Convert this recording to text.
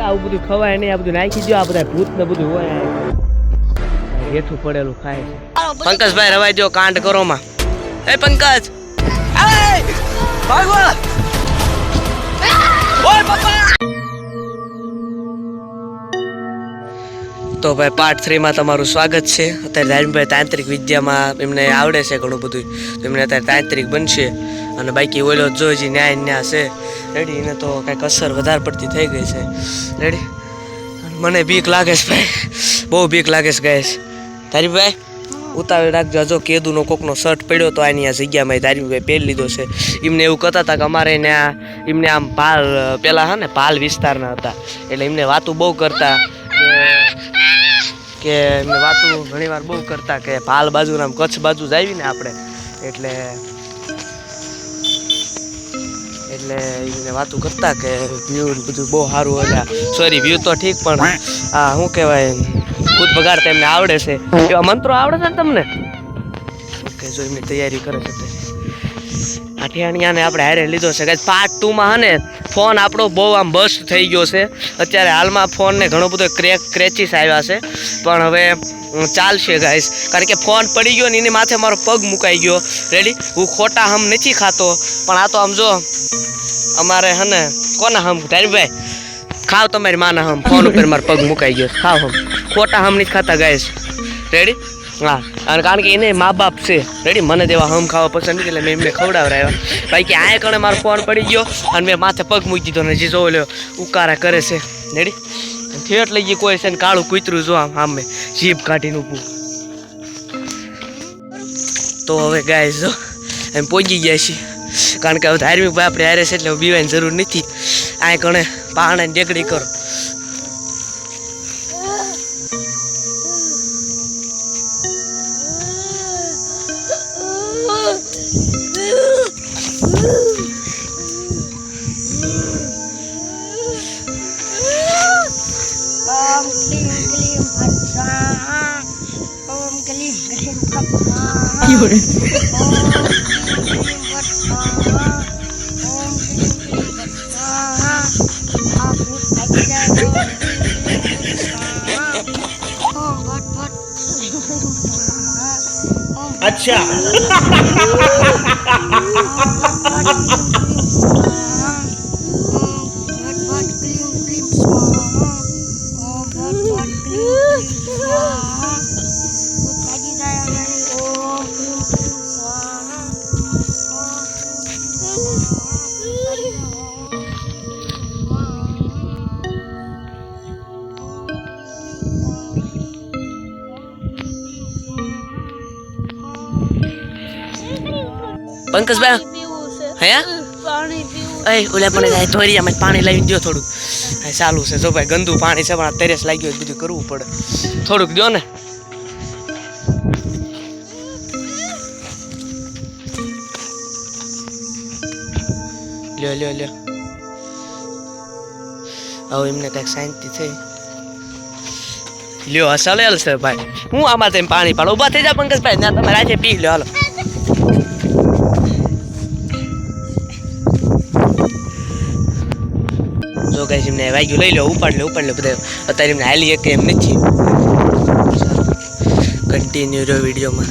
આવું બધું ખવાય નહીં, આ બધું નાખી દો, આ બધા ભૂત ને બધું હોય હેઠું પડેલું ખાય છે. પંકજભાઈ રવાઈ દો કાંડ કરો માં. એ પંકજ ભાગવા ઓય બાપા. તો ભાઈ પાર્ટ 3 માં તમારું સ્વાગત છે. અત્યારે ધાર્મિકભાઈ તાંત્રિક વિદ્યામાં એમને આવડે છે ઘણું બધું, તો એમને અત્યારે તાંત્રિક બનશે. અને બાકી ઓલો જોજી ન્યાય ન્યા છે રેડી, એને તો કાંઈક અસર વધારે પડતી થઈ ગઈ છે રેડી. મને બીક લાગે છે ભાઈ, બહુ બીક લાગે છે ગાઈસ. ધાર્મિકભાઈ ઉતાવળ રાખજો, જો કેદુનો કોકનો શર્ટ પડ્યો તો આની આ જગ્યામાં ધાર્મિકભાઈ પહેરી લીધો છે. એમને એવું કહેતા હતા કે અમારે ત્યાં એમને આમ પાલ પેલા હા ને પાલ વિસ્તારના હતા, એટલે એમને વાતું બહુ કરતા કે એમને વાતું ઘણી વાર બહુ કરતા કે પાલ બાજુ આમ કચ્છ બાજુ જ આવી ને આપણે, એટલે એમને વાતું કરતા કે વ્યૂ બધું બહુ સારું હોય. સોરી વ્યૂ તો ઠીક, પણ આ શું કહેવાય ખુદ બગાડતા એમને આવડે છે, એવા મંત્રો આવડે છે ને તમને? ઓકે, જો એમની તૈયારી કરે છે. આઠિયાણીયાને આપણે હારે લીધો છે. પાર્ટ 2 માં હે ને ફોન આપણો બહુ આમ બસ્ટ થઈ ગયો છે. અત્યારે હાલમાં ફોનને ઘણો બધો ક્રેચીસ આવ્યા છે, પણ હવે ચાલશે ગાઈસ, કારણ કે ફોન પડી ગયો ને એની માથે મારો પગ મુકાઈ ગયો રેડી. હું ખોટા હમ નથી ખાતો, પણ આ તો આમ જો અમારે હે ને કોના હમ ધારીભાઈ ખાવ તમારી માના હમ, ફોન ઉપર મારો પગ મુકાઈ ગયો, ખાવ હમ, ખોટા હમ નથી ખાતા ગાઈસ રેડી. હા, અને કારણ કે એને મા બાપ છે રેડી, મને દેવા હમ ખાવા પસંદ નથી, એટલે મેં એમને ખવડાવરાવ્યા. બાકી આ કણે મારો ફોન પડી ગયો અને મેં માથે પગ મૂકી દીધો ને જે જો લ્યો ઉકારા કરે છે રેડી. થિયેટર લઈ ગઈ કોઈ છે ને કાળું કૂતરું જો આમ આમે જીભ કાઢીને ઊભું. તો હવે ગાઈસ જો એમ પહોંચી ગયા છીએ, કારણ કે હવે ધાર્મિક ભાઈ આપણે હારે છે એટલે બીવાની જરૂર નથી. આ કણે પહાણે ડેકડી કરો. अच्छा પંકજભાઈ હે ઓલા પણ ધોરિયામાં પાણી લાવી દો થોડુંક. ચાલુ છે જો ભાઈ ગંદુ પાણી છે, પણ તરસ લાગ્યો બધું કરવું પડે, થોડુંક દો ને. લ્યો લ્યો લ્યો, હવે એમને કંઈક શાંતિ થઈ. લ્યો હસલેલ છે ભાઈ, હું આમાં તેમ પાણી પાડો. ઉભા થઈ જા પંકજભાઈ, ના તમે રાજે પી લો હાલો. જો ગાઈસ એમને વાગ્યું લઈ લો, ઉપાડ લે બધા. અત્યારે એમને હાલી એક એમ નથી. કન્ટિન્યુ રહ્યો વિડીયોમાં.